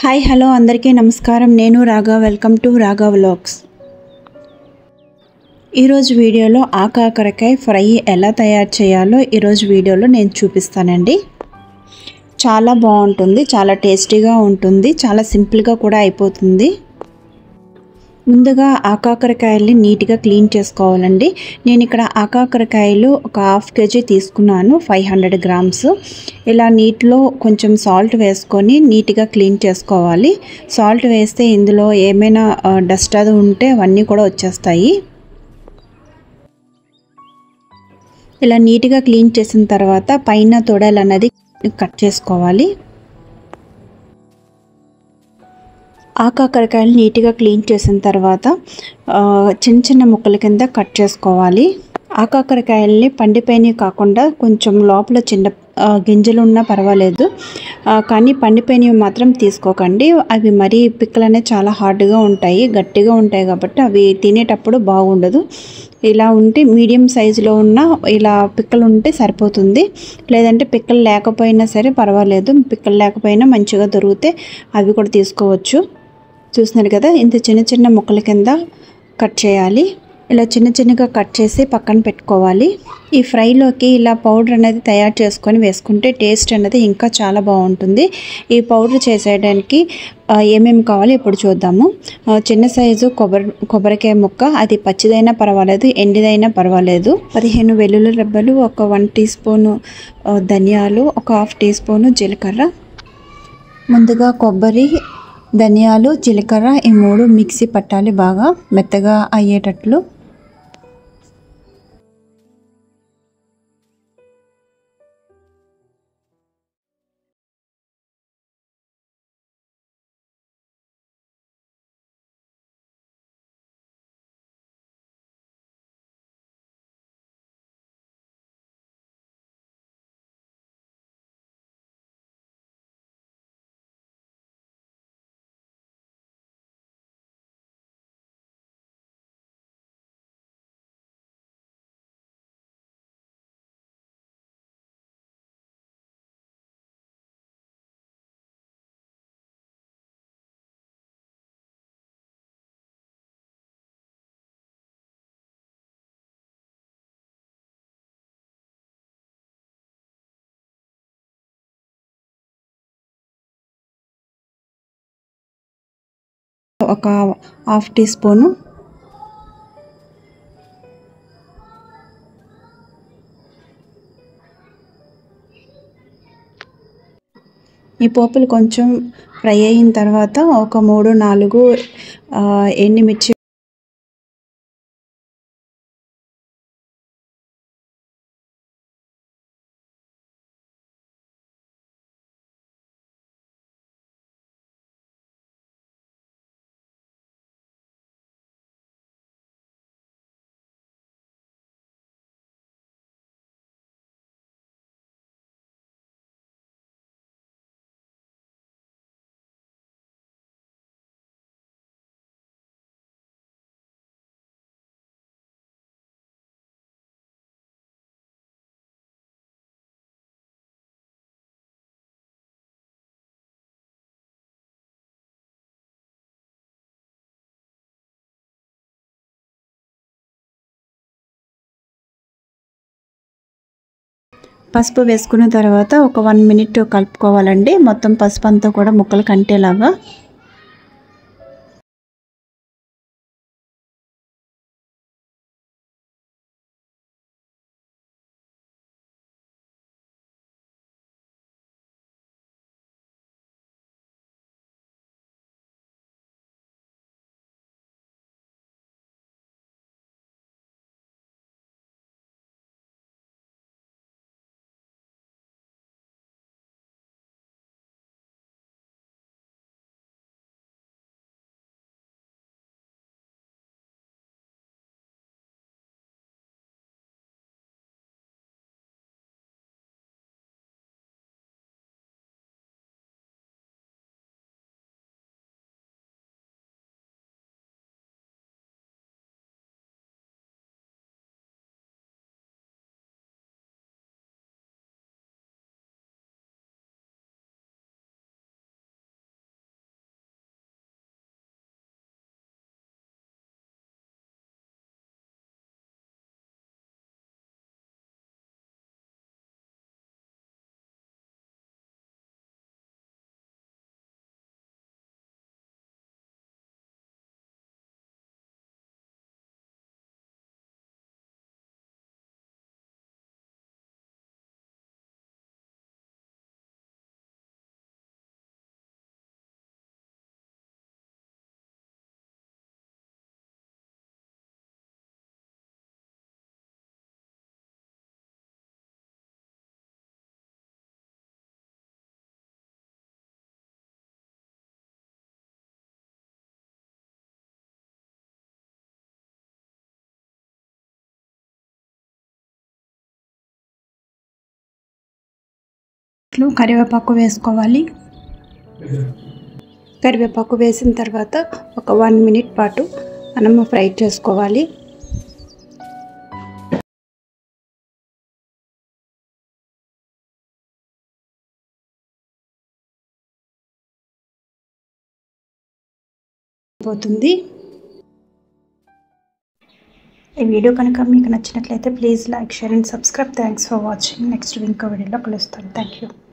Hi hello అందరికీ నమస్కారం. నేను రాగా. వెల్కమ్ టు రాగా వ్లాగ్స్. ఈరోజు వీడియోలో ఆకాకరకాయ ఫ్రై ఎలా తయారు చేయాలో ఈరోజు వీడియోలో నేను చూపిస్తానండి. చాలా బాగుంటుంది, చాలా టేస్టీగా ఉంటుంది, చాలా సింపుల్గా కూడా అయిపోతుంది. ముందుగా ఆకాకరకాయల్ని నీట్గా క్లీన్ చేసుకోవాలండి. నేను ఇక్కడ ఆకాకరకాయలు ఒక హాఫ్ కేజీ తీసుకున్నాను, 500 గ్రామ్స్. ఇలా నీటిలో కొంచెం సాల్ట్ వేసుకొని నీట్గా క్లీన్ చేసుకోవాలి. సాల్ట్ వేస్తే ఇందులో ఏమైనా డస్ట్ అది ఉంటే అవన్నీ కూడా వచ్చేస్తాయి. ఇలా నీట్గా క్లీన్ చేసిన తర్వాత పైన తొడలు అన్నది కట్ చేసుకోవాలి. ఆకాకరకాయలు నీట్గా క్లీన్ చేసిన తర్వాత చిన్న చిన్న ముక్కల కింద కట్ చేసుకోవాలి. ఆకాకరకాయల్ని పండిపోయినవి కాకుండా కొంచెం లోపల చిన్న గింజలు ఉన్నా పర్వాలేదు, కానీ పండిపోయినవి మాత్రం తీసుకోకండి. అవి మరీ పిక్కలు అనేవి చాలా హార్డ్గా ఉంటాయి, గట్టిగా ఉంటాయి కాబట్టి అవి తినేటప్పుడు బాగుండదు. ఇలా ఉంటే మీడియం సైజులో ఉన్న ఇలా పిక్కలు ఉంటే సరిపోతుంది. లేదంటే పిక్కలు లేకపోయినా సరే పర్వాలేదు, పిక్కలు లేకపోయినా మంచిగా దొరికితే అవి కూడా తీసుకోవచ్చు. చూస్తున్నారు కదా, ఇంత చిన్న చిన్న ముక్కల కింద కట్ చేయాలి. ఇలా చిన్న చిన్నగా కట్ చేసి పక్కన పెట్టుకోవాలి. ఈ ఫ్రైలోకి ఇలా పౌడర్ అనేది తయారు చేసుకొని వేసుకుంటే టేస్ట్ అనేది ఇంకా చాలా బాగుంటుంది. ఈ పౌడర్ చేసేయడానికి ఏమేమి కావాలో ఇప్పుడు చూద్దాము. చిన్న సైజు కొబ్బరికాయ ముక్క, అది పచ్చిదైనా పర్వాలేదు, ఎండిదైనా పర్వాలేదు. 15 వెల్లుల్లి రెబ్బలు, ఒక 1 టీ స్పూను ధనియాలు, ఒక హాఫ్ టీ స్పూను జీలకర్ర. ముందుగా కొబ్బరి, ధనియాలు, జీలకర్ర ఈ 3 మిక్సీ పట్టాలి, బాగా మెత్తగా అయ్యేటట్లు. ఒక హాఫ్ టీ స్పూను ఈ పోపులు కొంచెం ఫ్రై అయిన తర్వాత ఒక 3-4 ఎండుమిర్చి పసుపు వేసుకున్న తర్వాత ఒక 1 మినిట్ కలుపుకోవాలండి, మొత్తం పసుపు అంతా కూడా ముక్కలు కంటేలాగా. లాస్ట్లో కరివేపాకు వేసుకోవాలి. కరివేపాకు వేసిన తర్వాత ఒక 1 మినిట్ పాటు మనము ఫ్రై చేసుకోవాలి. పోతుంది. ఈ వీడియో కనుక మీకు నచ్చినట్లయితే please like, share and subscribe. Thanks for watching. Next ఇంకో వీడియోలో కలుస్తాను. Thank you.